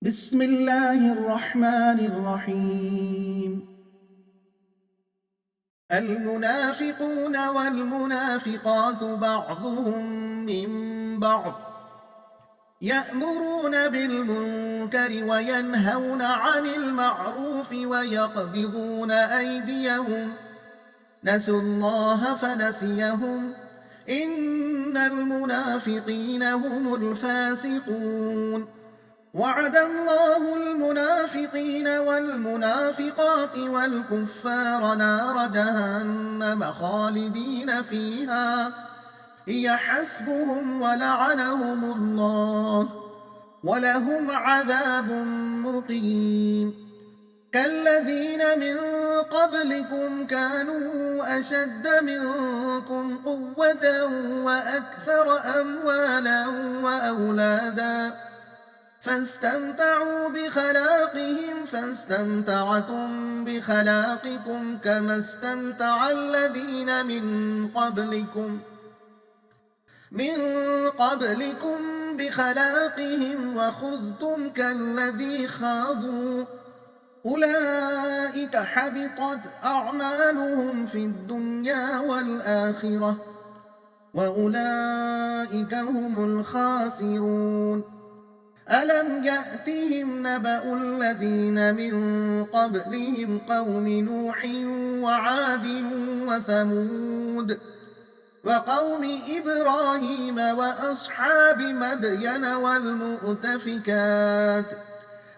بسم الله الرحمن الرحيم. المنافقون والمنافقات بعضهم من بعض يأمرون بالمنكر وينهون عن المعروف ويقبضون أيديهم نسوا الله فنسيهم إن المنافقين هم الفاسقون. وعد الله المنافقين والمنافقات والكفار نار جهنم خالدين فيها هي حسبهم ولعنهم الله ولهم عذاب مقيم. كالذين من قبلكم كانوا أشد منكم قوة وأكثر أموالا وأولادا فاستمتعوا بخلاقهم فاستمتعتم بخلاقكم كما استمتع الذين من قبلكم بخلاقهم وخذتم كالذي خاضوا أولئك حبطت أعمالهم في الدنيا والآخرة وأولئك هم الخاسرون. ألم يأتهم نبأ الذين من قبلهم قوم نوح وعاد وثمود وقوم إبراهيم وأصحاب مدين والمؤتفكات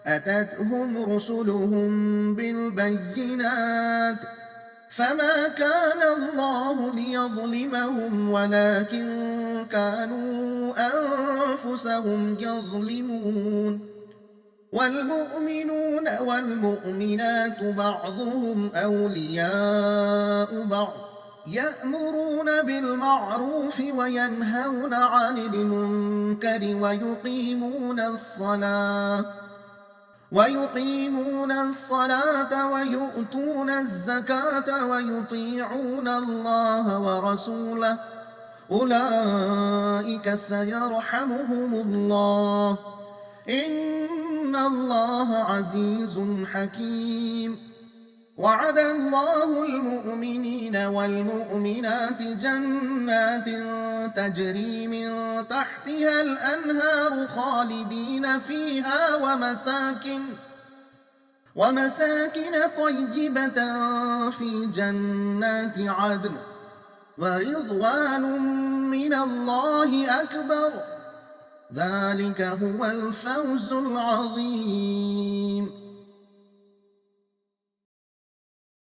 أتتهم رسلهم بالبينات فما كان الله ليظلمهم ولكن كانوا أنفسهم يظلمون. والمؤمنون والمؤمنات بعضهم أولياء بعض يأمرون بالمعروف وينهون عن المنكر ويقيمون الصلاة ويؤتون الزكاة ويطيعون الله ورسوله أولئك سيرحمهم الله إن الله عزيز حكيم. وعد الله المؤمنين والمؤمنات جنات تجري من تحتها الأنهار خالدين فيها ومساكن طيبة في جنات عدن ورضوان من الله أكبر ذلك هو الفوز العظيم.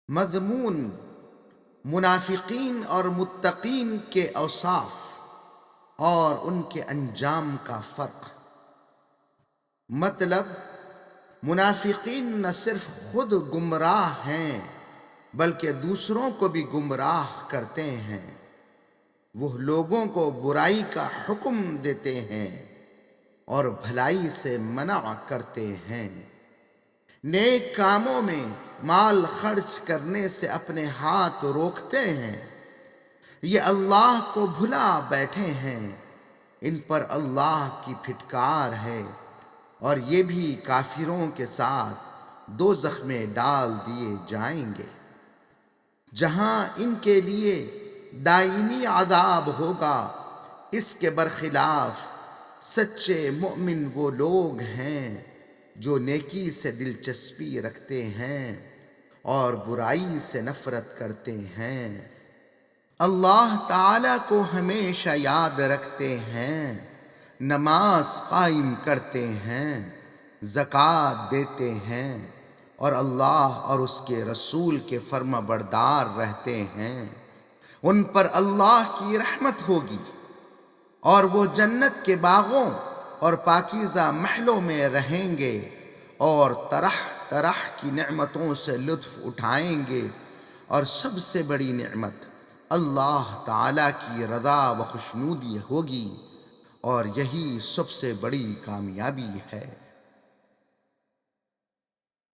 مضمون منافقین اور متقین کے اوصاف اور ان کے انجام کا فرق۔ مطلب منافقین نہ صرف خود گمراہ ہیں بلکہ دوسروں کو بھی گمراہ کرتے ہیں۔ وہ لوگوں کو برائی کا حکم دیتے ہیں اور بھلائی سے منع کرتے ہیں۔ نیک کاموں میں مال خرچ کرنے سے اپنے ہاتھ روکتے ہیں۔ یہ اللہ کو بھلا بیٹھے ہیں، ان پر اللہ کی پھٹکار ہے اور یہ بھی کافروں کے ساتھ دوزخ میں ڈال دیے جائیں گے، جہاں ان کے لیے دائمی عذاب ہوگا۔ اس کے برخلاف سچے مومن وہ لوگ ہیں جو نیکی سے دلچسپی رکھتے ہیں اور برائی سے نفرت کرتے ہیں، اللہ تعالیٰ کو ہمیشہ یاد رکھتے ہیں، نماز قائم کرتے ہیں، زکوٰۃ دیتے ہیں اور اللہ اور اس کے رسول کے فرما بردار رہتے ہیں۔ ان پر اللہ کی رحمت ہوگی اور وہ جنت کے باغوں اور پاکیزہ محلوں میں رہیں گے اور طرح طرح کی نعمتوں سے لطف اٹھائیں گے، اور سب سے بڑی نعمت اللہ تعالیٰ کی رضا و خوشنودی ہوگی، اور یہی سب سے بڑی کامیابی ہے۔